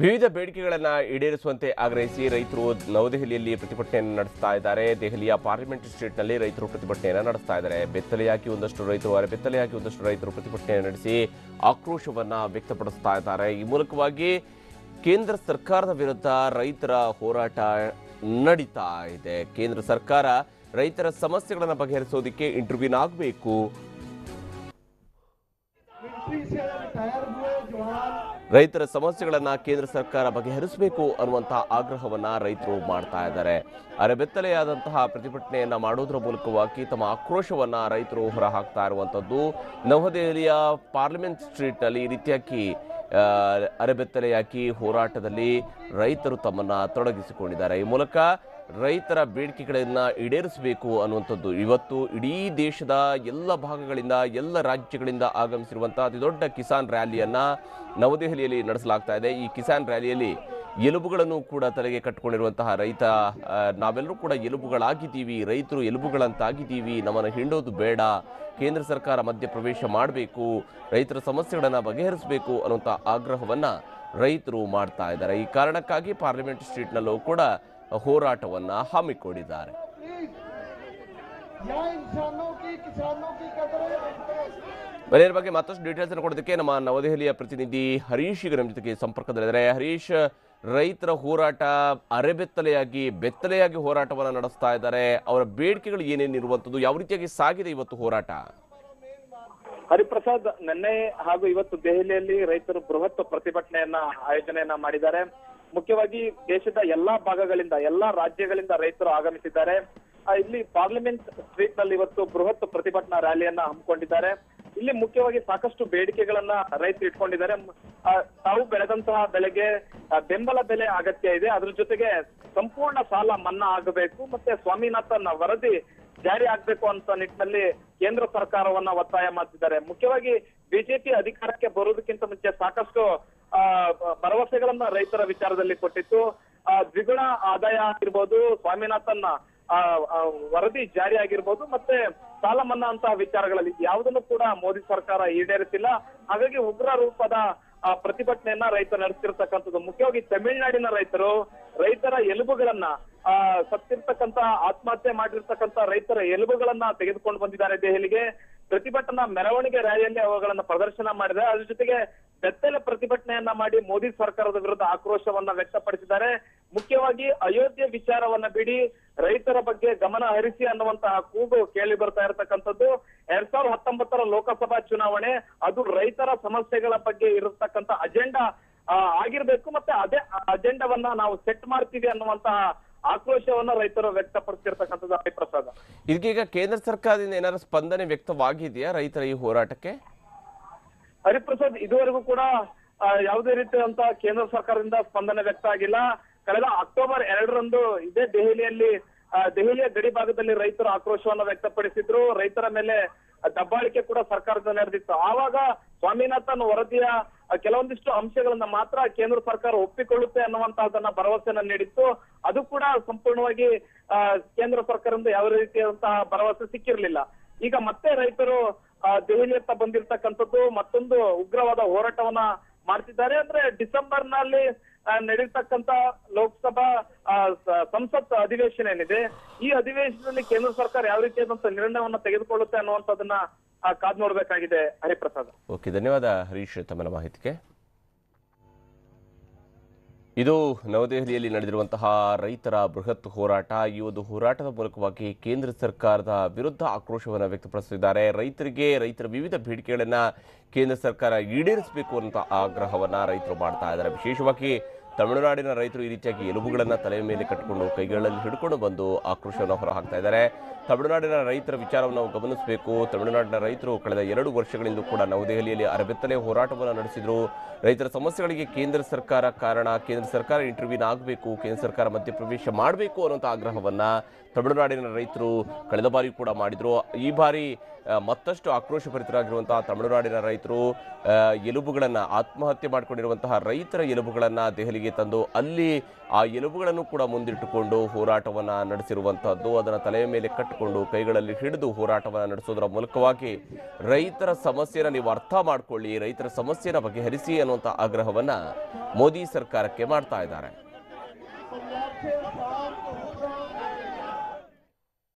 ವಿವಿಧ ಬೇಡಿಕೆಗಳನ್ನು ಈಡೇರಿಸುವಂತೆ ಆಗ್ರಹಿಸಿ ರೈತರು ನವದೆಹಲಿಯಲ್ಲಿ ಪ್ರತಿಭಟನೆಯನ್ನು ನಡೆಸ್ತಾ ಇದ್ದಾರೆ. ದೆಹಲಿಯ ಪಾರ್ಲಿಮೆಂಟ್ ಸ್ಟ್ರೀಟ್ನಲ್ಲಿ ರೈತರು ಪ್ರತಿಭಟನೆಯನ್ನು ನಡೆಸ್ತಾ ಇದ್ದಾರೆ. ಬೆತ್ತಲೆಯಾಗಿ ಒಂದಷ್ಟು ರೈತರು ಪ್ರತಿಭಟನೆ ನಡೆಸಿ ಆಕ್ರೋಶವನ್ನು ವ್ಯಕ್ತಪಡಿಸ್ತಾ ಇದ್ದಾರೆ. ಈ ಮೂಲಕವಾಗಿ ಕೇಂದ್ರ ಸರ್ಕಾರದ ವಿರುದ್ಧ ರೈತರ ಹೋರಾಟ ನಡೀತಾ ಇದೆ. ಕೇಂದ್ರ ಸರ್ಕಾರ ರೈತರ ಸಮಸ್ಯೆಗಳನ್ನು ಬಗೆಹರಿಸೋದಕ್ಕೆ ಇಂಟರ್ವ್ಯೂನ್ ಆಗಬೇಕು, ರೈತರ ಸಮಸ್ಯೆಗಳನ್ನು ಕೇಂದ್ರ ಸರ್ಕಾರ ಬಗೆಹರಿಸಬೇಕು ಅನ್ನುವಂತಹ ಆಗ್ರಹವನ್ನ ರೈತರು ಮಾಡ್ತಾ ಇದ್ದಾರೆ. ಅರೆಬೆತ್ತಲೆಯಾದಂತಹ ಪ್ರತಿಭಟನೆಯನ್ನ ಮಾಡೋದ್ರ ಮೂಲಕವಾಗಿ ತಮ್ಮ ಆಕ್ರೋಶವನ್ನ ರೈತರು ಹೊರಹಾಕ್ತಾ ಇರುವಂತದ್ದು. ನವದೆಹಲಿಯ ಪಾರ್ಲಿಮೆಂಟ್ ಸ್ಟ್ರೀಟ್ನಲ್ಲಿ ಈ ರೀತಿಯಾಗಿ ಅರೆಬೆತ್ತಲೆಯಾಗಿ ಹೋರಾಟದಲ್ಲಿ ರೈತರು ತಮ್ಮನ್ನ ತೊಡಗಿಸಿಕೊಂಡಿದ್ದಾರೆ. ಈ ಮೂಲಕ ರೈತರ ಬೇಡಿಕೆಗಳನ್ನು ಈಡೇರಿಸಬೇಕು ಅನ್ನುವಂಥದ್ದು. ಇವತ್ತು ಇಡೀ ದೇಶದ ಎಲ್ಲ ಭಾಗಗಳಿಂದ, ಎಲ್ಲ ರಾಜ್ಯಗಳಿಂದ ಆಗಮಿಸಿರುವಂತಹ ಅತಿ ದೊಡ್ಡ ಕಿಸಾನ್ ರ್ಯಾಲಿಯನ್ನ ನವದೆಹಲಿಯಲ್ಲಿ ನಡೆಸಲಾಗ್ತಾ ಇದೆ. ಈ ಕಿಸಾನ್ ರ್ಯಾಲಿಯಲ್ಲಿ ಎಲುಬುಗಳನ್ನು ಕೂಡ ತಲೆಗೆ ಕಟ್ಟಿಕೊಂಡಿರುವಂತಹ ರೈತ, ನಾವೆಲ್ಲರೂ ಕೂಡ ಎಲುಬುಗಳಾಗಿದ್ದೀವಿ, ರೈತರು ಎಲುಬುಗಳಂತಾಗಿದ್ದೀವಿ, ನಮ್ಮನ್ನು ಹಿಂಡೋದು ಬೇಡ, ಕೇಂದ್ರ ಸರ್ಕಾರ ಮಧ್ಯಪ್ರವೇಶ ಮಾಡಬೇಕು, ರೈತರ ಸಮಸ್ಯೆಗಳನ್ನು ಬಗೆಹರಿಸಬೇಕು ಅನ್ನುವಂಥ ಆಗ್ರಹವನ್ನು ರೈತರು ಮಾಡ್ತಾ ಇದ್ದಾರೆ. ಈ ಕಾರಣಕ್ಕಾಗಿ ಪಾರ್ಲಿಮೆಂಟ್ ಸ್ಟ್ರೀಟ್ನಲ್ಲೂ ಕೂಡ ಹೋರಾಟವನ್ನ ಹಮ್ಮಿಕೊಂಡಿದ್ದಾರೆ. ಬನ್ನಿ ಬಗ್ಗೆ ಮತ್ತಷ್ಟು ಡೀಟೇಲ್ಸ್ ಅನ್ನು ಕೊಡೋದಕ್ಕೆ ನಮ್ಮ ನವದೆಹಲಿಯ ಪ್ರತಿನಿಧಿ ಹರೀಶ್ ಈಗ ನಮ್ಮ ಜೊತೆಗೆ ಸಂಪರ್ಕದಲ್ಲಿದ್ದಾರೆ. ಹರೀಶ್, ರೈತರ ಹೋರಾಟ ಬೆತ್ತಲೆಯಾಗಿ ಹೋರಾಟವನ್ನು ನಡೆಸ್ತಾ ಇದ್ದಾರೆ. ಅವರ ಬೇಡಿಕೆಗಳು ಏನೇನಿರುವಂಥದ್ದು, ಯಾವ ರೀತಿಯಾಗಿ ಸಾಗಿದೆ ಇವತ್ತು ಹೋರಾಟ? ಹರಿಪ್ರಸಾದ್, ನಿನ್ನೆ ಹಾಗೂ ಇವತ್ತು ದೆಹಲಿಯಲ್ಲಿ ರೈತರು ಬೃಹತ್ ಪ್ರತಿಭಟನೆಯನ್ನ ಆಯೋಜನೆಯನ್ನ ಮಾಡಿದ್ದಾರೆ. ಮುಖ್ಯವಾಗಿ ದೇಶದ ಎಲ್ಲಾ ಭಾಗಗಳಿಂದ, ಎಲ್ಲಾ ರಾಜ್ಯಗಳಿಂದ ರೈತರು ಆಗಮಿಸಿದ್ದಾರೆ. ಇಲ್ಲಿ ಪಾರ್ಲಿಮೆಂಟ್ ಸ್ಟ್ರೀಟ್ ನಲ್ಲಿ ಇವತ್ತು ಬೃಹತ್ ಪ್ರತಿಭಟನಾ ರ್ಯಾಲಿಯನ್ನ ಹಮ್ಮಿಕೊಂಡಿದ್ದಾರೆ. ಇಲ್ಲಿ ಮುಖ್ಯವಾಗಿ ಸಾಕಷ್ಟು ಬೇಡಿಕೆಗಳನ್ನ ರೈತರು ಇಟ್ಕೊಂಡಿದ್ದಾರೆ. ತಾವು ಬೆಳೆದಂತಹ ಬೆಳೆಗೆ ಬೆಂಬಲ ಬೆಲೆ ಅಗತ್ಯ ಇದೆ, ಅದ್ರ ಜೊತೆಗೆ ಸಂಪೂರ್ಣ ಸಾಲ ಮನ್ನಾ ಆಗಬೇಕು, ಮತ್ತೆ ಸ್ವಾಮಿನಾಥನ್ ವರದಿ ಜಾರಿ ಆಗ್ಬೇಕು ಅಂತ ನಿಟ್ಟಿನಲ್ಲಿ ಕೇಂದ್ರ ಸರ್ಕಾರವನ್ನ ಒತ್ತಾಯ ಮಾಡ್ತಿದ್ದಾರೆ. ಮುಖ್ಯವಾಗಿ ಬಿಜೆಪಿ ಅಧಿಕಾರಕ್ಕೆ ಬರುವುದಕ್ಕಿಂತ ಮುಂಚೆ ಸಾಕಷ್ಟು ಭರವಸೆಗಳನ್ನ ರೈತರ ವಿಚಾರದಲ್ಲಿ ಕೊಟ್ಟಿತ್ತು. ದ್ವಿಗುಣ ಆದಾಯ ಆಗಿರ್ಬೋದು, ಸ್ವಾಮಿನಾಥನ್ ವರದಿ ಜಾರಿ ಆಗಿರ್ಬೋದು, ಮತ್ತೆ ಸಾಲ ಮನ್ನಾ ಅಂತ ವಿಚಾರಗಳಲ್ಲಿ ಯಾವುದನ್ನು ಕೂಡ ಮೋದಿ ಸರ್ಕಾರ ಈಡೇರಿಸಿಲ್ಲ. ಹಾಗಾಗಿ ಉಗ್ರ ರೂಪದ ಪ್ರತಿಭಟನೆಯನ್ನ ರೈತರು ನಡೆಸ್ತಿರ್ತಕ್ಕಂಥದ್ದು. ಮುಖ್ಯವಾಗಿ ತಮಿಳುನಾಡಿನ ರೈತರ ಎಲುಬುಗಳನ್ನ ಸತ್ತಿರ್ತಕ್ಕಂಥ, ಆತ್ಮಹತ್ಯೆ ಮಾಡಿರ್ತಕ್ಕಂಥ ರೈತರ ಎಲುಬುಗಳನ್ನ ತೆಗೆದುಕೊಂಡು ಬಂದಿದ್ದಾರೆ ದೆಹಲಿಗೆ. ಪ್ರತಿಭಟನಾ ಮೆರವಣಿಗೆ ರ್ಯಾಲಿಯಲ್ಲಿ ಅವುಗಳನ್ನ ಪ್ರದರ್ಶನ ಮಾಡಿದ್ದಾರೆ. ಅದ್ರ ಜೊತೆಗೆ ಬೆತ್ತಲೆ ಪ್ರತಿಭಟನೆಯನ್ನ ಮಾಡಿ ಮೋದಿ ಸರ್ಕಾರದ ವಿರುದ್ಧ ಆಕ್ರೋಶವನ್ನ ವ್ಯಕ್ತಪಡಿಸಿದ್ದಾರೆ. ಮುಖ್ಯವಾಗಿ ಅಯೋಧ್ಯೆ ವಿಚಾರವನ್ನ ಬಿಡಿ, ರೈತರ ಬಗ್ಗೆ ಗಮನ ಹರಿಸಿ ಅನ್ನುವಂತಹ ಕೂಗು ಕೇಳಿ ಬರ್ತಾ ಇರತಕ್ಕಂಥದ್ದು. 2019 ಲೋಕಸಭಾ ಚುನಾವಣೆ ಅದು ರೈತರ ಸಮಸ್ಯೆಗಳ ಬಗ್ಗೆ ಇರತಕ್ಕಂಥ ಅಜೆಂಡಾ ಆಗಿರ್ಬೇಕು, ಮತ್ತೆ ಅದೇ ಅಜೆಂಡಾವನ್ನ ನಾವು ಸೆಟ್ ಮಾಡ್ತೀವಿ ಅನ್ನುವಂತಹ ಆಕ್ರೋಶವನ್ನ ರೈತರು ವ್ಯಕ್ತಪಡಿಸಿರ್ತಕ್ಕಂಥದ್ದು. ಹರಿಪ್ರಸಾದ್, ಇದಕ್ಕೀಗ ಕೇಂದ್ರ ಸರ್ಕಾರದಿಂದ ಏನಾದ್ರು ಸ್ಪಂದನೆ ವ್ಯಕ್ತವಾಗಿದೆಯಾ ರೈತರ ಈ ಹೋರಾಟಕ್ಕೆ? ಹರಿಪ್ರಸಾದ್, ಇದುವರೆಗೂ ಕೂಡ ಯಾವುದೇ ರೀತಿಯಾದಂತ ಕೇಂದ್ರ ಸರ್ಕಾರದಿಂದ ಸ್ಪಂದನೆ ವ್ಯಕ್ತ ಆಗಿಲ್ಲ. ಕಳೆದ ಅಕ್ಟೋಬರ್ 2ರಂದು ಇದೇ ದೆಹಲಿಯ ಗಡಿ ಭಾಗದಲ್ಲಿ ರೈತರು ಆಕ್ರೋಶವನ್ನ ವ್ಯಕ್ತಪಡಿಸಿದ್ರು. ರೈತರ ಮೇಲೆ ದಬ್ಬಾಳಿಕೆ ಕೂಡ ಸರ್ಕಾರದ ನಡೆದಿತ್ತು. ಆವಾಗ ಸ್ವಾಮಿನಾಥನ್ ವರದಿಯ ಕೆಲವೊಂದಿಷ್ಟು ಅಂಶಗಳನ್ನ ಮಾತ್ರ ಕೇಂದ್ರ ಸರ್ಕಾರ ಒಪ್ಪಿಕೊಳ್ಳುತ್ತೆ ಅನ್ನುವಂತಹದನ್ನ ಭರವಸೆಯನ್ನ ನೀಡಿತ್ತು. ಅದು ಕೂಡ ಸಂಪೂರ್ಣವಾಗಿ ಕೇಂದ್ರ ಸರ್ಕಾರದಿಂದ ಯಾವ ರೀತಿಯಾದಂತಹ ಭರವಸೆ ಸಿಕ್ಕಿರ್ಲಿಲ್ಲ. ಈಗ ಮತ್ತೆ ರೈತರು ದೆಹಲಿಯತ್ತ ಬಂದಿರ್ತಕ್ಕಂಥದ್ದು, ಮತ್ತೊಂದು ಉಗ್ರವಾದ ಹೋರಾಟವನ್ನ ಮಾಡ್ತಿದ್ದಾರೆ. ಅಂದ್ರೆ ಡಿಸೆಂಬರ್ನಲ್ಲಿ ನಡೆಯತಕ್ಕಂತ ಲೋಕಸಭಾ ಸಂಸತ್ ಅಧಿವೇಶನ ಏನಿದೆ, ಈ ಅಧಿವೇಶನದಲ್ಲಿ ಕೇಂದ್ರ ಸರ್ಕಾರ ಯಾವ ರೀತಿಯಾದಂತ ನಿರ್ಣಯವನ್ನ ತೆಗೆದುಕೊಳ್ಳುತ್ತೆ ಅನ್ನುವಂಥದ್ದನ್ನ ಕಾದ್ ನೋಡ್ಬೇಕಾಗಿದೆ. ಹರಿಪ್ರಸಾದ್. ಓಕೆ, ಧನ್ಯವಾದ ಹರೀಶ್ ತಮ್ಮ ಮಾಹಿತಿಗೆ. ಇದು ನವದೆಹಲಿಯಲ್ಲಿ ನಡೆದಿರುವಂತಹ ರೈತರ ಬೃಹತ್ ಹೋರಾಟ. ಈ ಒಂದು ಹೋರಾಟದ ಮೂಲಕವಾಗಿ ಕೇಂದ್ರ ಸರ್ಕಾರದ ವಿರುದ್ಧ ಆಕ್ರೋಶವನ್ನು ವ್ಯಕ್ತಪಡಿಸಿದ್ದಾರೆ. ರೈತರ ವಿವಿಧ ಬೇಡಿಕೆಗಳನ್ನು ಕೇಂದ್ರ ಸರ್ಕಾರ ಈಡೇರಿಸಬೇಕು ಅಂತ ಆಗ್ರಹವನ್ನು ರೈತರು ಮಾಡ್ತಾ ಇದ್ದಾರೆ. ವಿಶೇಷವಾಗಿ ತಮಿಳುನಾಡಿನ ರೈತರು ಈ ರೀತಿಯಾಗಿ ಎಲುಬುಗಳನ್ನು ತಲೆ ಮೇಲೆ ಕಟ್ಟಿಕೊಂಡು ಕೈಗಳಲ್ಲಿ ಹಿಡ್ಕೊಂಡು ಬಂದು ಆಕ್ರೋಶವನ್ನು ಹೊರಹಾಕ್ತಾ ಇದ್ದಾರೆ. ತಮಿಳುನಾಡಿನ ರೈತರ ವಿಚಾರವನ್ನು ನಾವು ಗಮನಿಸಬೇಕು. ತಮಿಳುನಾಡಿನ ರೈತರು ಕಳೆದ 2 ವರ್ಷಗಳಿಂದ ಕೂಡ ನವದೆಹಲಿಯಲ್ಲಿ ಅರೆಬೆತ್ತಲೆ ಹೋರಾಟವನ್ನು ನಡೆಸಿದ್ರು. ರೈತರ ಸಮಸ್ಯೆಗಳಿಗೆ ಕೇಂದ್ರ ಸರ್ಕಾರ ಕಾರಣ, ಕೇಂದ್ರ ಸರ್ಕಾರ ಇಂಟರ್ವ್ಯೂನ್ ಆಗಬೇಕು, ಕೇಂದ್ರ ಸರ್ಕಾರ ಮಧ್ಯಪ್ರವೇಶ ಮಾಡಬೇಕು ಅನ್ನುವಂಥ ಆಗ್ರಹವನ್ನು ತಮಿಳುನಾಡಿನ ರೈತರು ಕಳೆದ ಬಾರಿ ಕೂಡ ಮಾಡಿದ್ರು. ಈ ಬಾರಿ ಮತ್ತಷ್ಟು ಆಕ್ರೋಶಭರಿತರಾಗಿರುವಂತಹ ತಮಿಳುನಾಡಿನ ರೈತರು ಎಲುಬುಗಳನ್ನು, ಆತ್ಮಹತ್ಯೆ ಮಾಡಿಕೊಂಡಿರುವಂತಹ ರೈತರ ಎಲುಬುಗಳನ್ನು ದೆಹಲಿಗೆ ದೆಹಲಿಗೆ ತಂದು ಅಲ್ಲಿ ಆ ಎಲುಬುಗಳನ್ನು ಕೂಡ ಮುಂದಿಟ್ಟುಕೊಂಡು ಹೋರಾಟವನ್ನು ನಡೆಸಿರುವಂತಹದ್ದು. ಅದನ್ನು ತಲೆಯ ಮೇಲೆ ಕಟ್ಟಿಕೊಂಡು ಕೈಗಳಲ್ಲಿ ಹಿಡಿದು ಹೋರಾಟವನ್ನು ನಡೆಸೋದರ ಮೂಲಕವಾಗಿ ರೈತರ ಸಮಸ್ಯೆನ ನೀವು ಅರ್ಥ ಮಾಡ್ಕೊಳ್ಳಿ, ರೈತರ ಸಮಸ್ಯೆನ ಬಗೆಹರಿಸಿ ಅನ್ನುವಂಥ ಆಗ್ರಹವನ್ನ ಮೋದಿ ಸರ್ಕಾರಕ್ಕೆ ಮಾಡ್ತಾ ಇದ್ದಾರೆ.